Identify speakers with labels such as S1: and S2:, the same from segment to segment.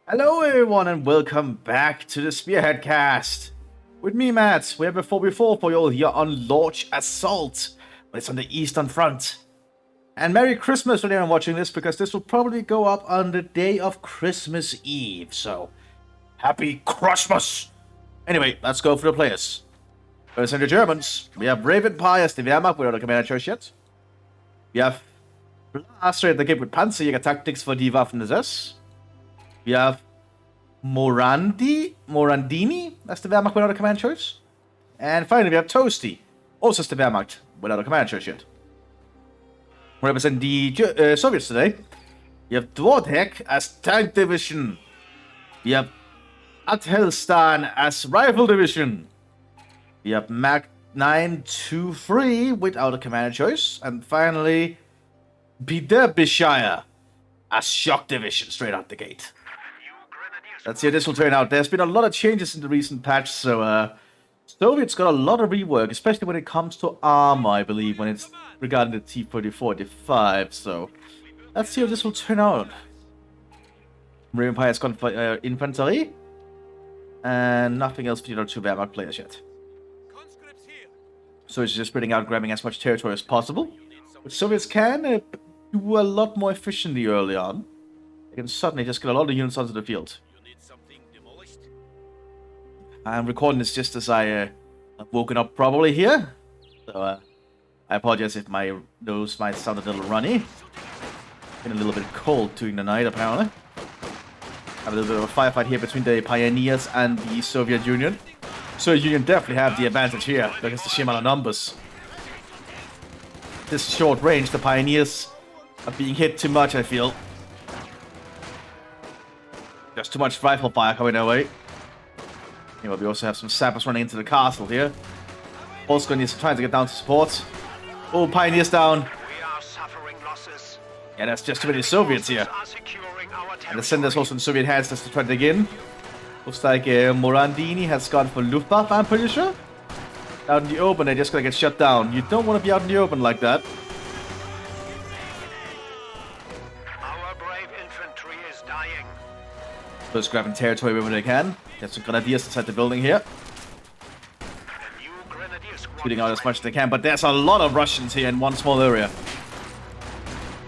S1: Hello everyone and welcome back to the Spearhead cast. With me, Matt, we have a 4v4 for you all here on Launch Assault, but it's on the Eastern Front. And Merry Christmas to anyone watching this, because this will probably go up on the day of Christmas Eve, so Happy Christmas! Anyway, let's go for the players. First in the Germans, we have Raven Pie as the Wehrmacht without a commander choice yet. We have Blaster at the game with Panzerjäger Tactics for die Waffen-SS. We have Morandini, that's the Wehrmacht without a command choice. And finally we have Toasty, also as the Wehrmacht without a command choice yet. Representing the Soviets today, we have Dvortek as Tank Division. We have Atelstan as Rifle Division. We have Mac 923 without a command choice. And finally, Biederbieshire as Shock Division straight out the gate. Let's see how this will turn out. There's been a lot of changes in the recent patch, so Soviets got a lot of rework, especially when it comes to armor, I believe, when it's regarding the T-44-5, so let's see how this will turn out. Raven Pie has gone for infantry, and nothing else for the other two Wehrmacht players yet. So it's just spreading out, grabbing as much territory as possible, which Soviets can do a lot more efficiently early on. They can suddenly just get a lot of units onto the field. I'm recording this just as I've woken up probably here, so I apologize if my nose might sound a little runny. Been a little bit cold during the night apparently. Have a little bit of a firefight here between the Pioneers and the Soviet Union. Soviet Union definitely have the advantage here because the sheer amount of numbers. This short range, the Pioneers are being hit too much, I feel. There's too much rifle fire coming our way. Anyway, we also have some sappers running into the castle here. Polska is trying to get down to support. Oh, Pioneers down. Yeah, that's just too many Soviets here. And the center's also in Soviet hands. That's to try to dig in. Looks like Morandini has gone for Luftwaffe, I'm pretty sure. Out in the open, they're just gonna get shut down. You don't want to be out in the open like that.
S2: Our brave infantry is dying.
S1: Just grabbing territory wherever they can. Get some grenadiers inside the building here. Shooting out as much as they can, but there's a lot of Russians here in one small area.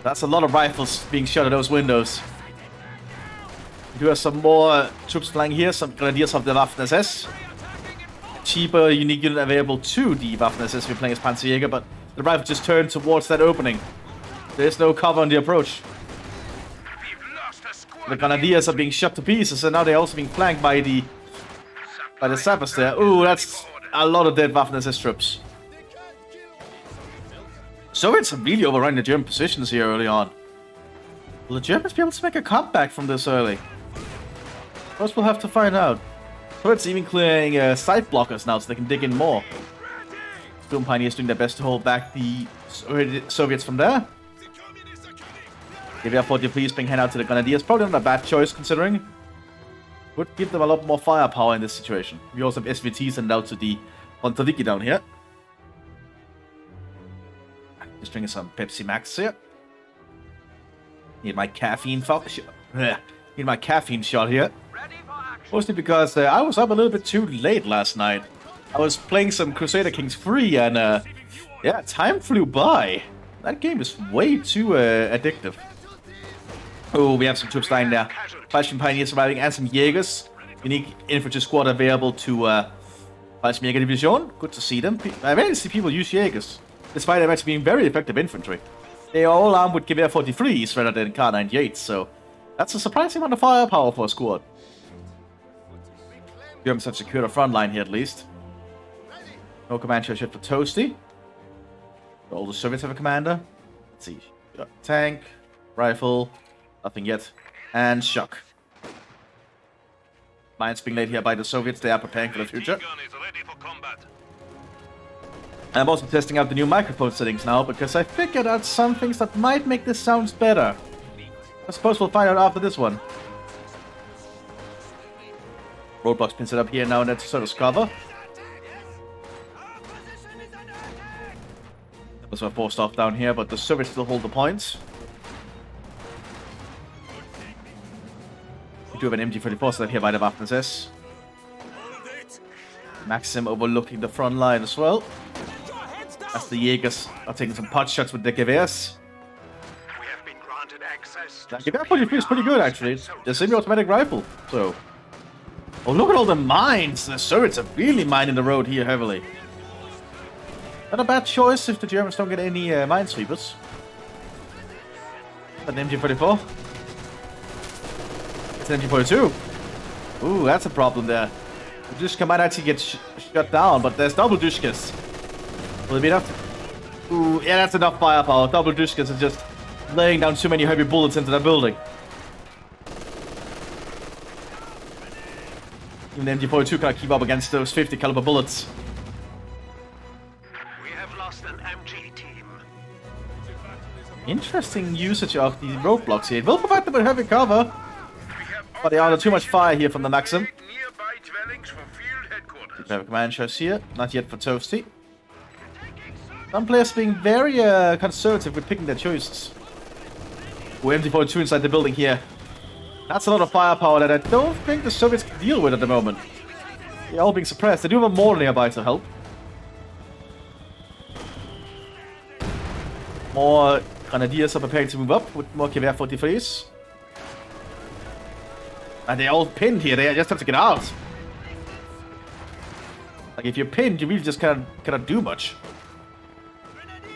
S1: That's a lot of rifles being shot at those windows. We do have some more troops flying here, some grenadiers of the Waffen-SS. Cheaper, unique unit available to the Waffen-SS if you're playing as Panzerjäger, but the rifle just turned towards that opening. There's no cover on the approach. The grenadiers are being shot to pieces, and now they're also being flanked by the sappers there. Ooh, that's a lot of dead Waffen-SS troops. Soviets are really overrunning the German positions here early on. Will the Germans be able to make a comeback from this early? First, we'll have to find out. Soviets even clearing side blockers now so they can dig in more. Storm Pioneers doing their best to hold back the Soviets from there. Therefore, the police being handed out to the Grenadiers. Probably not a bad choice, considering. Would give them a lot more firepower in this situation. We also have SVT sent out to the Pontaviki down here. Just drinking some Pepsi Max here. Need my caffeine shot here. Mostly because I was up a little bit too late last night. I was playing some Crusader Kings free, and yeah, time flew by. That game is way too addictive. Oh, we have some troops lying there. Fallschirm Pioneers surviving and some Jägers. Unique infantry squad available to Fallschirm Jäger Division. Good to see them. I rarely see people use Jägers, despite them actually being very effective infantry. They are all armed with Gewehr 43s rather than K98s, so that's a surprising amount of firepower for a squad. Germans have secured a front line here at least. No command choice yet for Toasty. All the Soviets have a commander. Let's see. Tank, rifle. Nothing yet. And shock. Mines being laid here by the Soviets. They are preparing for the future. I'm also testing out the new microphone settings now, because I figured out some things that might make this sound better. I suppose we'll find out after this one. Roadblocks been set up here now and then to sort of cover. Also forced off down here, but the Soviets still hold the points. We do have an MG34 set up here by the Mthis. Maxim overlooking the front line as well. As the Jaegers are taking some pot shots with their Gewehrs.
S2: We have been granted access
S1: That Gewehr 43 is pretty good actually. It's a semi-automatic rifle, so... Oh, look at all the mines! The Soviets are really mining the road here heavily. Not a bad choice if the Germans don't get any minesweepers. An MG44. It's an MG42. Ooh, that's a problem there. The Dushka might actually get shut down, but there's double Dushkas. Will it be enough? Ooh, yeah, that's enough firepower. Double Dushkas are just laying down too many heavy bullets into that building. Even the MG42 can't keep up against those 50 caliber bullets.
S2: We have lost an MG team.
S1: Interesting usage of these roadblocks here. It will provide them with heavy cover, but they are under too much fire here from the Maxim.
S2: Nearby dwellings for field headquarters.
S1: We have a command choice here, not yet for Toasty. Some players being very conservative with picking their choices. With MG42 inside the building here. That's a lot of firepower that I don't think the Soviets can deal with at the moment. They're all being suppressed. They do have a mortar nearby to help. More Grenadiers are preparing to move up with more Gewehr 43s. And they're all pinned here. They just have to get out. Like, if you're pinned, you really just cannot do much.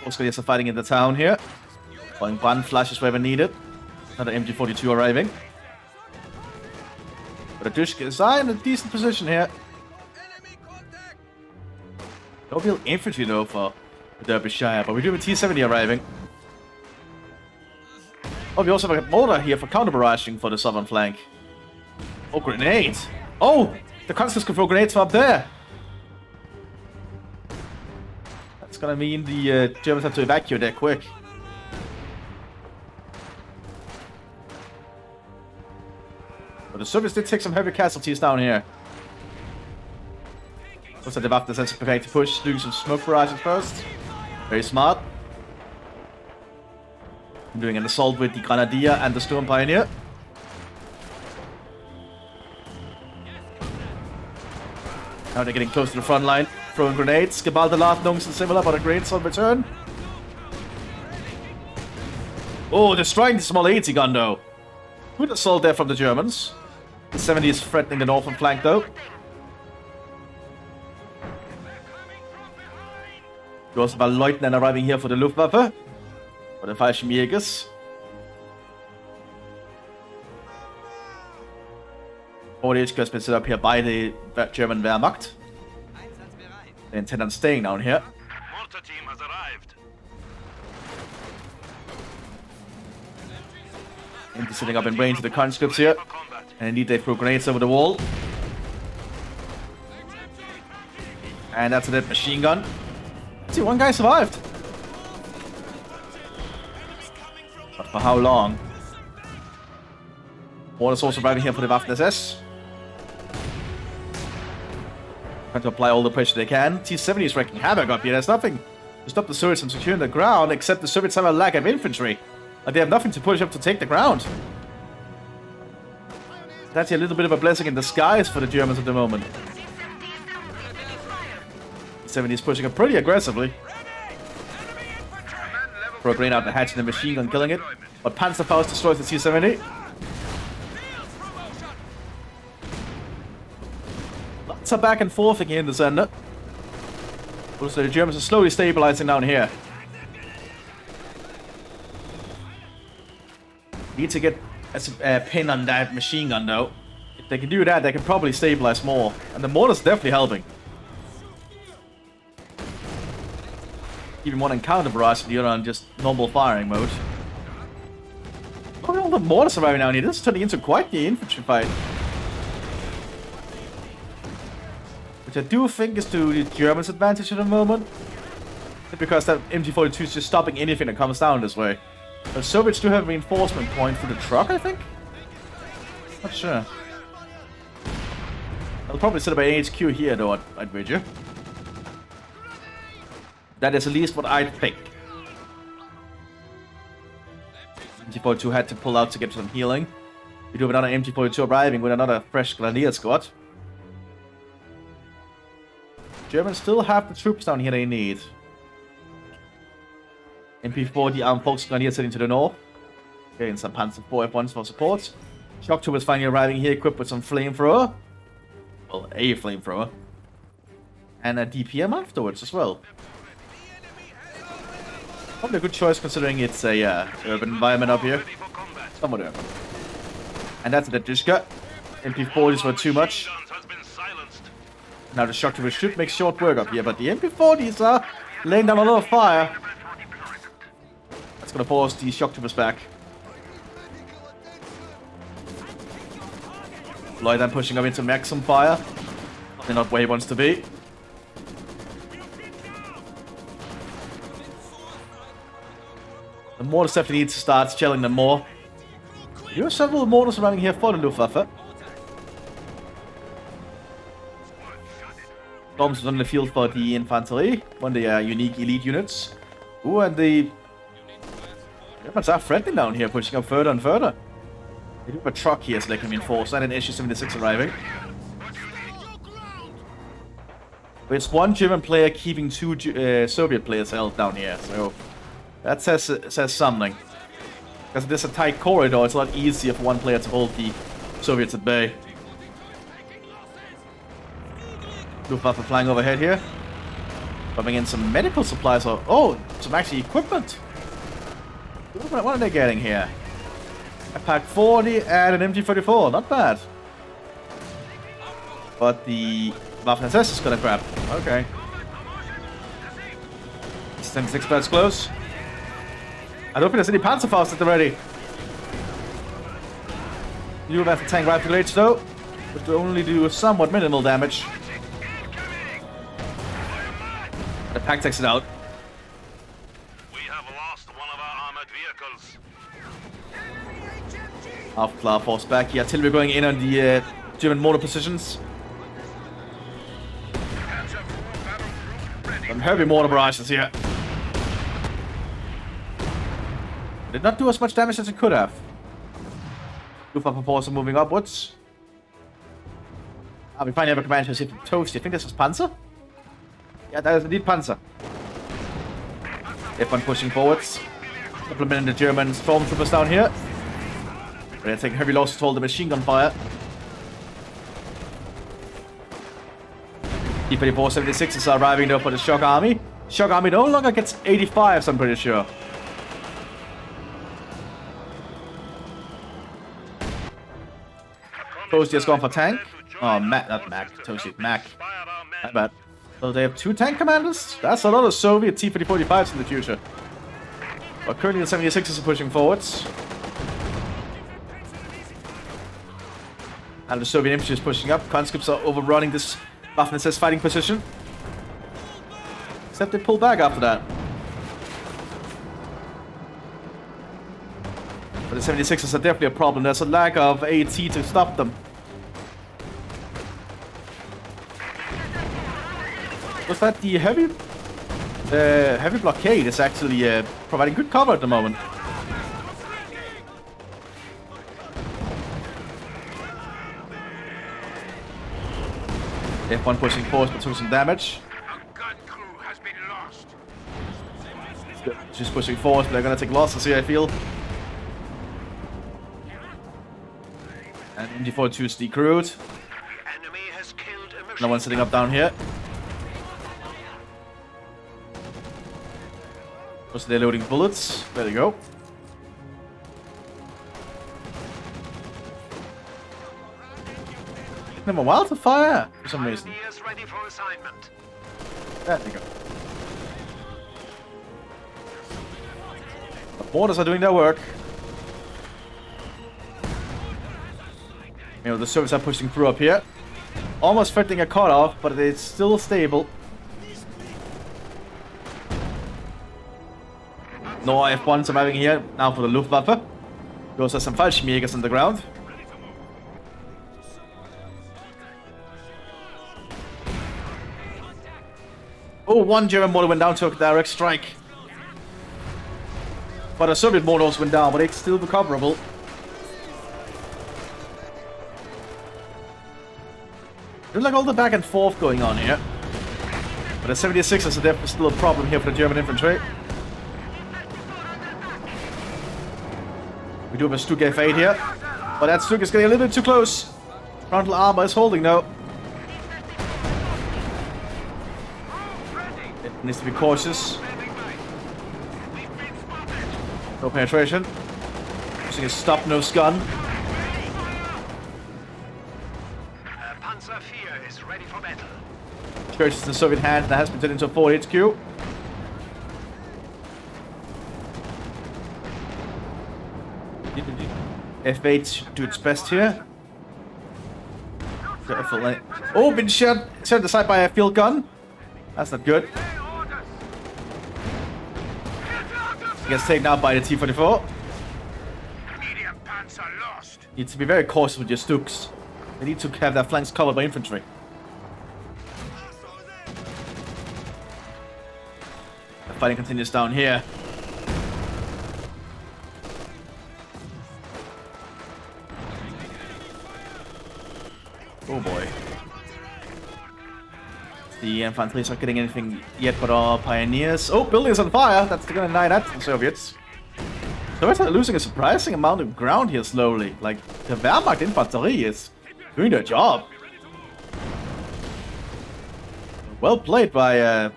S1: Most Grenadiers are fighting in the town here. Pulling bun flashes wherever needed. Another MG42 arriving. But the Dushka is in a decent position here. No real infantry though for the Derbyshire, but we do have a T-70 arriving. Oh, we also have a mortar here for counter-barraging for the southern flank. Oh, grenades! Oh! The Constants can throw grenades from up there! That's gonna mean the Germans have to evacuate there quick. But the Soviets did take some heavy casualties down here. Looks like the Mthis is preparing to push, doing some smoke barrages first. Very smart. I'm doing an assault with the Grenadier and the Storm Pioneer. Now they're getting close to the front line, throwing grenades. Gebaldeladungs and similar, but a grenades on return. Oh, destroying the small 80 gun though. Good assault there from the Germans. The 70 is threatening the northern flank though. We also have a Lieutenant arriving here for the Luftwaffe. For the Fallschirmjägers. All the HQ has been set up here by the German Wehrmacht. They intend on staying down here.
S2: Mortar team has arrived.
S1: Empty sitting up in range of the conscripts here. And indeed they throw grenades over the wall. And that's a dead machine gun. Let's see, one guy survived. But for how long? One is also arriving here for the Waffen-SS. Trying to apply all the pressure they can. T-70 is wrecking havoc up here. There's nothing to stop the Soviets from securing the ground, except the Soviets have a lack of infantry. Like they have nothing to push up to take the ground. That's a little bit of a blessing in disguise for the Germans at the moment. T-70 is pushing up pretty aggressively. Throw a grenade out the hatch and the machine gun killing it. But Panzerfaust destroys the T-70. Lots of back and forth again in the center. Also, the Germans are slowly stabilizing down here. Need to get a pin on that machine gun though. If they can do that, they can probably stabilize more. And the mortar's definitely helping. Even one on counter barrage, the other on just normal firing mode. Look at all the mortars arriving down here. This is turning into quite the infantry fight. Which I do think is to the Germans' advantage at the moment. Because that MG42 is just stopping anything that comes down this way. The Soviets do have a reinforcement point for the truck, I think? Not sure. I'll probably set up an HQ here though, I'd wager. That is at least what I think. MG42 had to pull out to get some healing. We do have another MT-42 arriving with another fresh Grenadier squad. Germans still have the troops down here they need. MP-40 armed folks Grenadiers heading to the north. Getting some Panzer IV F1s for support. Shock troopers finally arriving here equipped with some flamethrower. Well, a flamethrower. And a DPM afterwards as well. Probably a good choice considering it's a urban environment up here. Somewhat urban. And that's the Dishka. MP-40s were too much. Now the shock troopers should make short work up here, but the MP-40s are laying down a lot of fire. That's gonna force the shock troopers back. Lloyd then pushing up into maximum fire. They're not where he wants to be. The mortars definitely need to start shelling them more. There are several mortars running here for the Luftwaffe. Bombs on the field for the infantry, one of the unique elite units. Ooh, and the Germans are threatening down here, pushing up further and further. They do have a truck here so they can reinforce, and an SU-76 arriving. But it's one German player keeping two Soviet players held down here, so that says something. Because there's a tight corridor, it's a lot easier for one player to hold the Soviets at bay. Luftwaffe flying overhead here. Coming in some medical supplies, or some actually equipment. What are they getting here? A Pack 40 and an MT-34, not bad. But the Waffen-SS is gonna grab. Okay. 76 birds close. I don't think there's any Panzerfaust at the ready. You have the tank rifle rates though, which will only do somewhat minimal damage. The pack takes it out.
S2: We have lost one of our armored vehicles.
S1: After force back, the artillery going in on the German mortar positions. Some heavy mortar barrages here. It did not do as much damage as it could have. Luftwaffe force are moving upwards. We finally have a command ship from Toast. You think this is Panzer? Yeah, that is indeed Panzer. F1 pushing forwards. Supplementing the German stormtroopers down here. They're taking heavy losses to hold the machine gun fire. T-34-76s are arriving though for the Shock Army. Shock Army no longer gets 85s, I'm pretty sure. Toasty has gone for tank. Oh, Mac, not Mac. Toasty, Mac. My bad. So they have two tank commanders? That's a lot of Soviet T-3045s in the future. But currently the 76s are pushing forwards. And the Soviet infantry is pushing up. Conscripts are overrunning this Waffen-SS fighting position. Except they pull back after that. But the 76s are definitely a problem. There's a lack of AT to stop them. Was that the heavy blockade is actually providing good cover at the moment. F1 pushing forward but took some damage.
S2: Our gun crew has been lost.
S1: Just pushing forward, but they're gonna take losses here, I feel. And MG-42 is decrewed.
S2: The enemy has killed a
S1: No
S2: machine.
S1: one sitting up down here. So they're loading bullets. There they go. Number wild to fire for some reason.
S2: Pioneers ready for assignment.
S1: There they go. The mortars are doing their work. You know, the Soviets are pushing through up here. Almost threatening a cutoff, but it's still stable. No F1 surviving here. Now for the Luftwaffe. Those are some Fallschirmjägers on the ground. Oh, one German mortar went down, took a direct strike. But a Soviet mortar also went down, but it's still recoverable. There's like all the back and forth going on here. But the 76ers are definitely still a problem here for the German infantry. We do have a Stuk F8 here. But that Stuk is getting a little bit too close. Frontal armor is holding though. It needs to be cautious. No penetration. Using a stop-nose gun.
S2: Panzer IV is ready for battle.
S1: Church is in Soviet hands and has been turned into a forward HQ. F8 do its best here. Definitely. Oh, been shot aside by a field gun. That's not good. Gets taken out by the T-44.
S2: Medium panzer lost.
S1: Need to be very cautious with your Stuks. They need to have their flanks covered by infantry. The fighting continues down here. Oh boy. The infantry is not getting anything yet but our pioneers. Oh, building is on fire! That's gonna deny that to the Soviets. Soviets are losing a surprising amount of ground here slowly. Like, the Wehrmacht infantry is doing their job. Well played by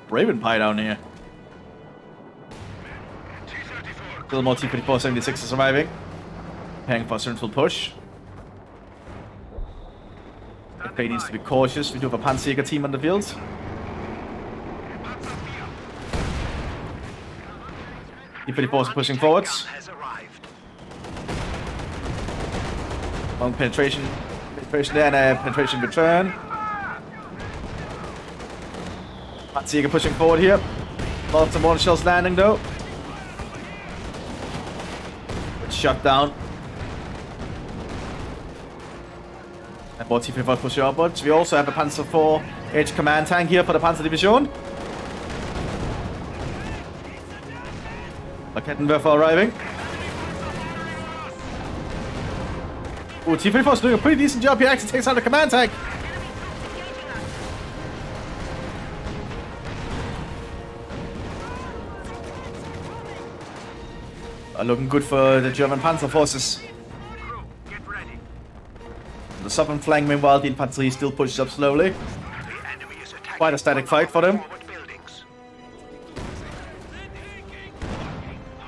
S1: Bravenpie down here. Still more T-34 76 is arriving. Preparing for a central push. F8 needs to be cautious. We do have a Panzerjäger team on the field. T-34 is pushing forwards. Long penetration there and a penetration return. Panzerjäger pushing forward here. Lots of mortar shells landing though. It's shut down. And more T-34 pushing upwards. We also have a Panzer IV H command tank here for the Panzer Division. Rakettenwerfer arriving. Ooh, T-34 is doing a pretty decent job here. Actually takes out the command tank. Looking good for the German Panzer forces. The southern flank, meanwhile, the infantry still pushes up slowly. Quite a static fight for them.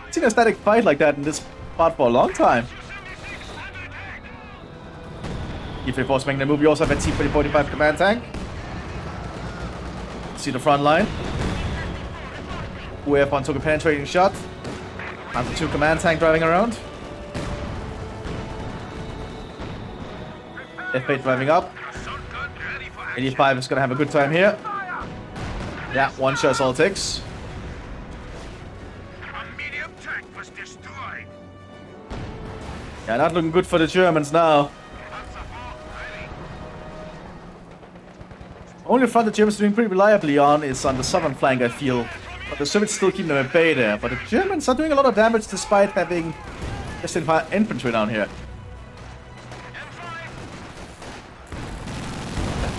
S1: I've seen a static fight like that in this part for a long time. T-34 is making the move. We also have a T-45 command tank. See the front line. UF1 took a penetrating shot. Panzer II command tank driving around. F8 driving up. 85 is going to have a good time here. Yeah, one shot's all it takes. Yeah, not looking good for the Germans now. Only front the Germans are doing pretty reliably on is on the southern flank, I feel. But the Soviets still keep them at bay there. But the Germans are doing a lot of damage despite having just infantry down here.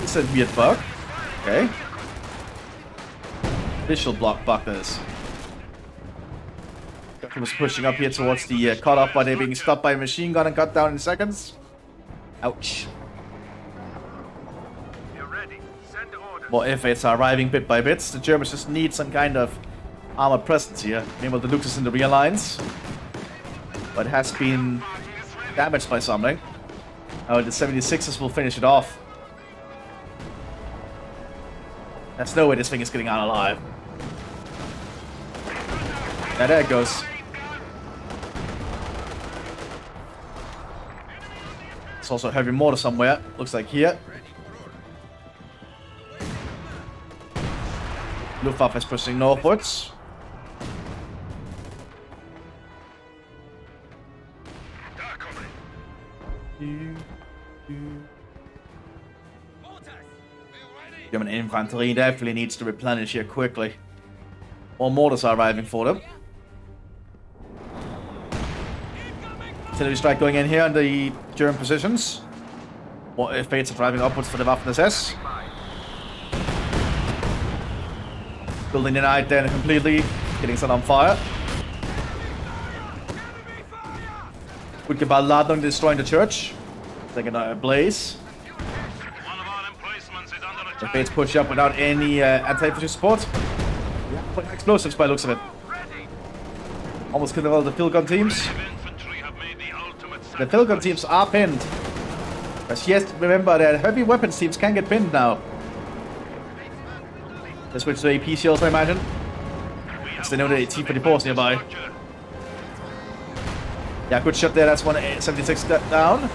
S1: It's a weird bug. Okay. Visual block bug this. Was pushing up here towards the cutoff, but they're being stopped by a machine gun and cut down in seconds. Ouch. More F8s are arriving bit by bit. The Germans just need some kind of armored presence here. Meanwhile, the Lux is in the rear lines. But has been damaged by something. Oh, the 76ers will finish it off. There's no way this thing is getting out alive. Yeah, there it goes. There's also a heavy mortar somewhere. Looks like here. Luftwaffe is pushing northwards. German infantry definitely needs to replenish here quickly. More mortars are arriving for them. Artillery strike going in here on the German positions. More fates are driving upwards for the Waffen-SS. Building the night then completely, getting set on fire. Good Geballladung destroying the church. Taking a blaze.
S2: One of our emplacements is under
S1: The
S2: attack.
S1: fates push up without any anti-infantry support. Putting explosives by the looks of it. Almost killing all the field gun teams.
S2: Infantry have made the ultimate
S1: The
S2: sacrifice.
S1: field gun teams are pinned. But yes, remember that heavy weapons teams can get pinned now. They switch to AP shields, I imagine. Because they know the T-24 is nearby. Yeah, good shot there. That's 176 down.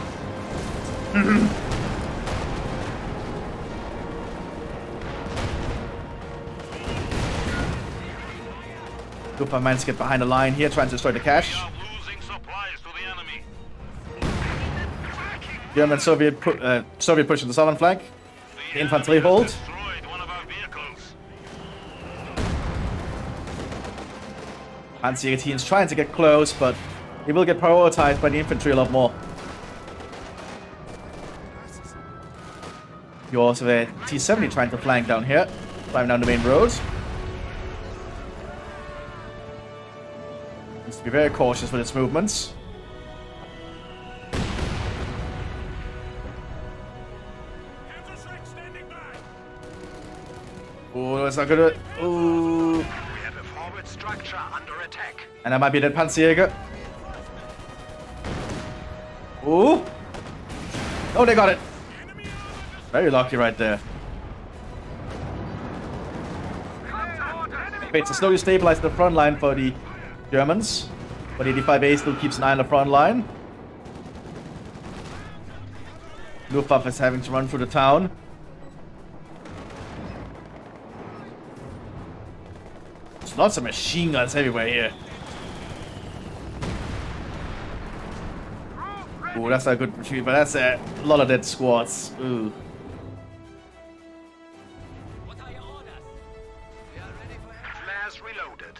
S1: Luftwaffe managed to get behind the line here, trying to destroy the cache.
S2: We are losing supplies to the enemy.
S1: German Soviet push to the southern flank. The infantry hold.
S2: Destroyed one of our vehicles.
S1: Panzer team's trying to get close, but he will get prioritized by the infantry a lot more. You also have a T-70 trying to flank down here, driving down the main road. Needs to be very cautious with its movements. Oh, that's not good. Ooh.
S2: We have a forward structure under attack.
S1: And that might be that Panzerjäger. Ooh. Oh, they got it. Very lucky right there. Wait, so slowly stabilize the front line for the Germans. But 85A still keeps an eye on the front line. Luftwaffe is having to run through the town. There's lots of machine guns everywhere here. Ooh, that's not a good retreat, but that's a lot of dead squads. Ooh.
S2: Flares reloaded.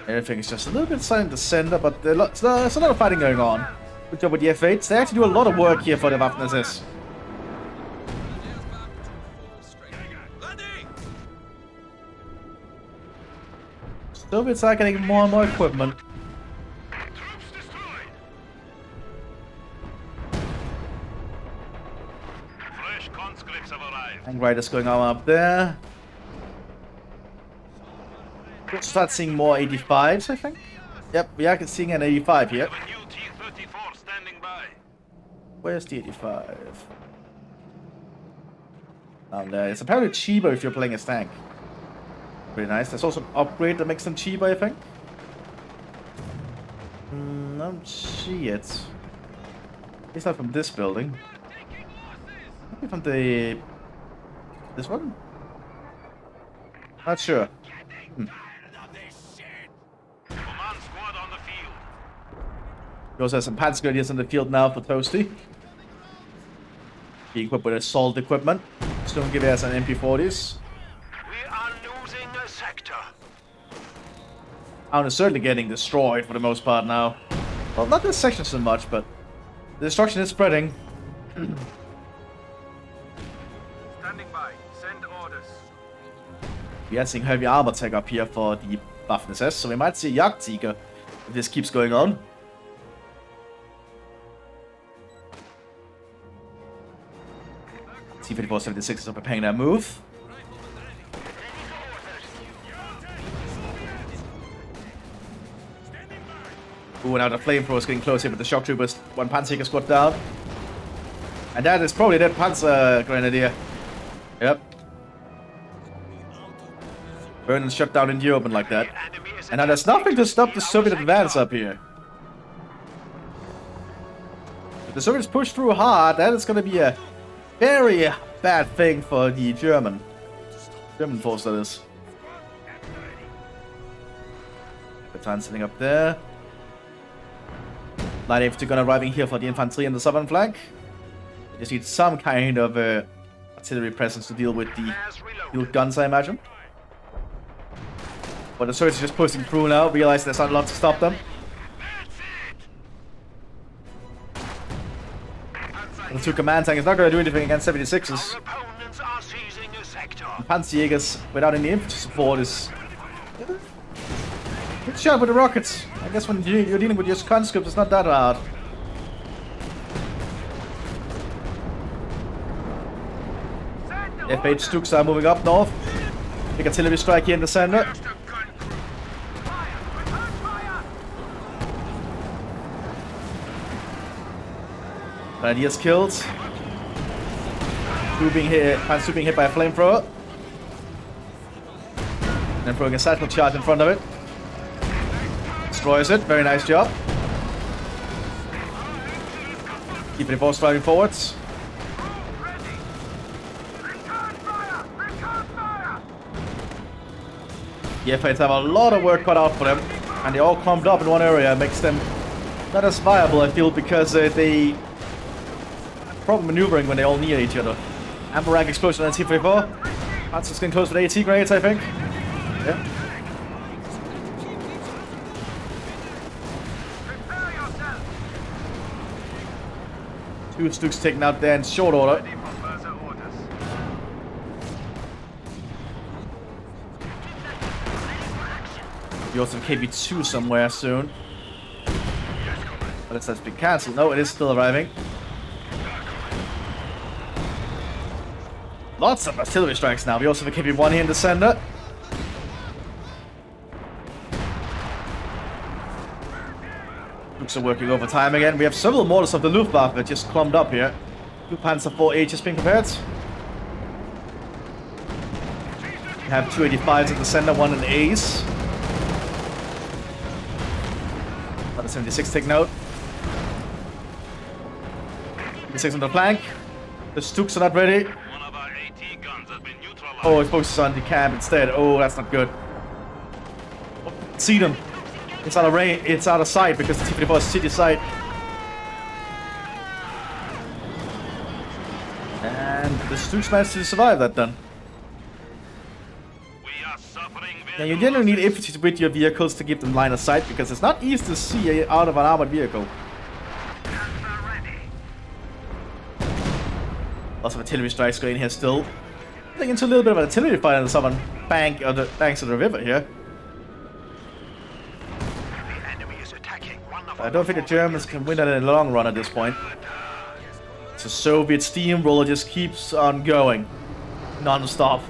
S1: Everything is just a little bit silent to center, but there's a lot of fighting going on. Good job with the F8s. They actually do a lot of work here for the Waffen-SS. Soviets are getting more and more equipment.
S2: Troops destroyed. Fresh conscripts have arrived.
S1: Tank riders going on up there. We'll start seeing more 85s, I think. Yep, we are seeing an 85 here.
S2: We have a new T-34 standing by.
S1: Where's the 85? Down there. It's apparently cheaper if you're playing as tank. Pretty nice. There's also an upgrade that makes them cheaper, I think. Don't see it. At least not from this building. Maybe from the... this one? Not sure.
S2: Command squad on the field.
S1: We also have some Panzergrenadiers in the field now for Toasty. Being equipped with assault equipment. Stone give us an MP40s.
S2: We are losing a sector.
S1: Town is certainly getting destroyed for the most part now. Well, not this section so much, but the destruction is spreading.
S2: Standing by. Send orders.
S1: We are seeing heavy armor tech up here for the Waffen-SS, so we might see a Jagdtiger if this keeps going on. T-34-76 are preparing their move. Ooh, now the flamethrower is getting close here with the shock troopers. One Panzerjäger squad down. And that is probably that Panzer Grenadier. Yep. Vernon's shut down in the open like that. And now there's nothing to stop the Soviet advance up here. If the Soviets push through hard, that is going to be a very bad thing for the German force, that is. Battalion sitting up there. Light infantry gun arriving here for the infantry in the southern flank. They just need some kind of artillery presence to deal with the field guns, I imagine. But the Soviets are just pushing through now, realize there's not a lot to stop them. The 2 command tank is not going to do anything against 76s.
S2: Our opponents are seizing a sector.
S1: Panzerjägers without any infantry support is... Good shot with the rockets. I guess when you're dealing with your conscripts, it's not that hard. F8 Stuks are moving up north. Big artillery strike here in the center. Grenadiers killed. Panzer being hit by a flamethrower. Then throwing a satchel charge in front of it. Destroys it. Very nice job. Keeping the force driving forwards. The F8s have a lot of work cut out for them, and they all clumped up in one area. It makes them not as viable, I feel, because they have problem maneuvering when they all near each other. Amber rank explosion on T-34. Panzer's getting close with AT grenades, I think. Yeah. Two Stuks taken out there in short order. You also have KB2 somewhere soon. But it says be cancelled. No, it is still arriving. Lots of artillery strikes now. We also have a KB1 here in the center. Stuks are working overtime again. We have several mortars of the Luftwaffe that just clumped up here. 2 Panzer 4H is being prepared. We have 285s in the center, 1 in the Ace. Another 76 take note. 76 on the flank. The Stuks are not ready.
S2: One of our AT guns has been neutralized.
S1: Oh, it focuses on the camp instead. Oh, that's not good. See them. It's out of range. It's out of sight because the T-34 is city sight. And the Stuks managed to survive that then.
S2: We are suffering
S1: Yeah, you generally need infantry with your vehicles to keep them line of sight because it's not easy to see out of an armored vehicle. Lots of artillery strikes going here still. Getting into a little bit of an artillery fight on the southern bank of the banks of the river here.
S2: The enemy is attacking one of
S1: I don't think the Germans can win that in the long run at this point. The Soviet steamroller just keeps on going, non-stop.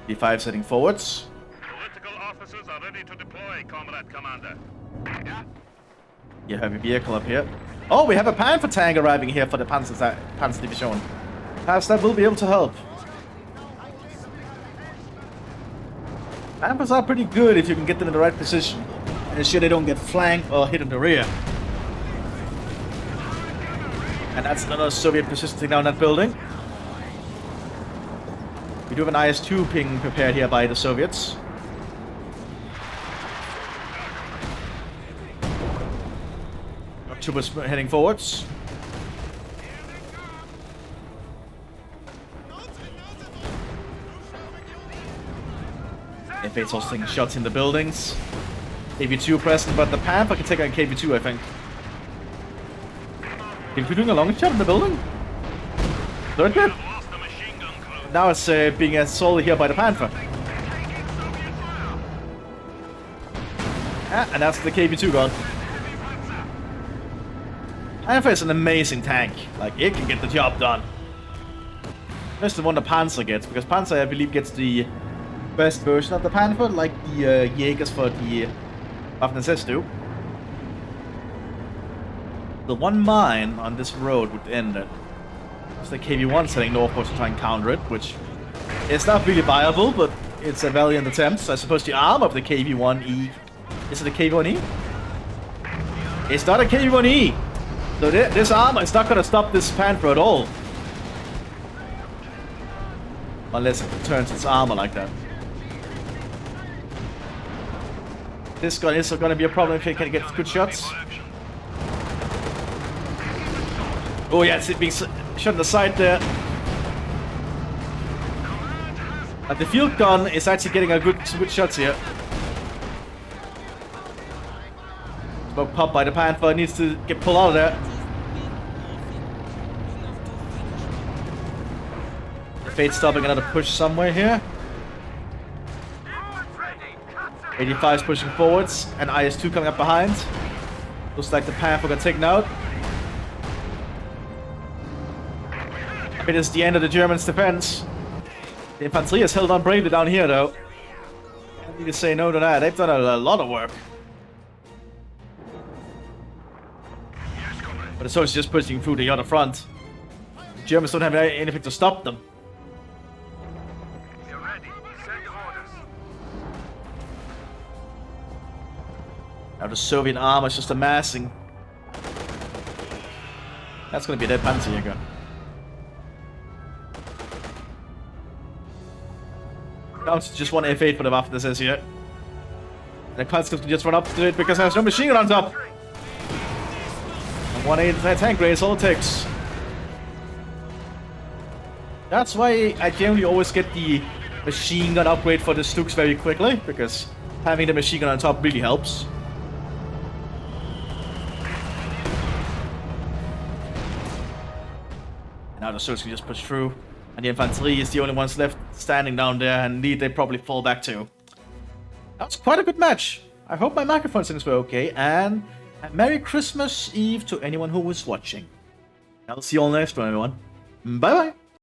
S1: D5 heading forwards.
S2: Political officers are ready to deploy, Comrade Commander.
S1: You have a vehicle up here. Oh, we have a Panther tank arriving here for the Panzer Division. Perhaps that will be able to help. Panthers are pretty good if you can get them in the right position and ensure they don't get flanked or hit in the rear. And that's another Soviet position taking down that building. We do have an IS-2 ping prepared here by the Soviets. Troopers heading forwards. F8's also taking shots in the buildings. KV2 present, but the Panther can take on KV2, I think. KV2 doing a long shot in the building? Third hit? Now it's being assaulted here by the Panther. Ah, and that's the KV2 gone. Panther is an amazing tank. Like, it can get the job done. That's the one the Panzer gets, because Panzer, I believe, gets the best version of the Panther, like the Jägers for the Waffen-SS do. The one mine on this road would end it. It's the KV-1 setting northwards to try and counter it, which is not really viable, but it's a valiant attempt. So I suppose the arm of the KV-1E... Is it a KV-1E? It's not a KV-1E! So this armor is not going to stop this Panther at all. Unless it turns its armor like that. This gun is going to be a problem if it can get good shots. Oh yeah, it's being shot in the side there. And the field gun is actually getting some good shots here. Smoke pop by the Panther, needs to get pulled out of there. The Fate stopping another push somewhere here. 85 is pushing forwards, and IS-2 coming up behind. Looks like the Panther got taken out. It is the end of the Germans' defense. The infantry has held on bravely down here, though. Can't really say no to that. They've done a lot of work. But the soldiers just pushing through the other front. The Germans don't have anything to stop them.
S2: You're ready. Send orders.
S1: Now the Soviet armor is just amassing. That's gonna be a dead Panzerjäger. Down to just one F8 for the Waffen, says here. The Panzerjäger can just run up to it because there's no machine gun on top. And 1-8 tank grade is all it takes. That's why I generally always get the machine gun upgrade for the Stooks very quickly, because having the machine gun on top really helps. And now the Stooks can just push through, and the infantry is the only ones left standing down there, and indeed they probably fall back too. That was quite a good match. I hope my microphone settings were okay, and a Merry Christmas Eve to anyone who was watching. I'll see you all next one, everyone. Bye bye!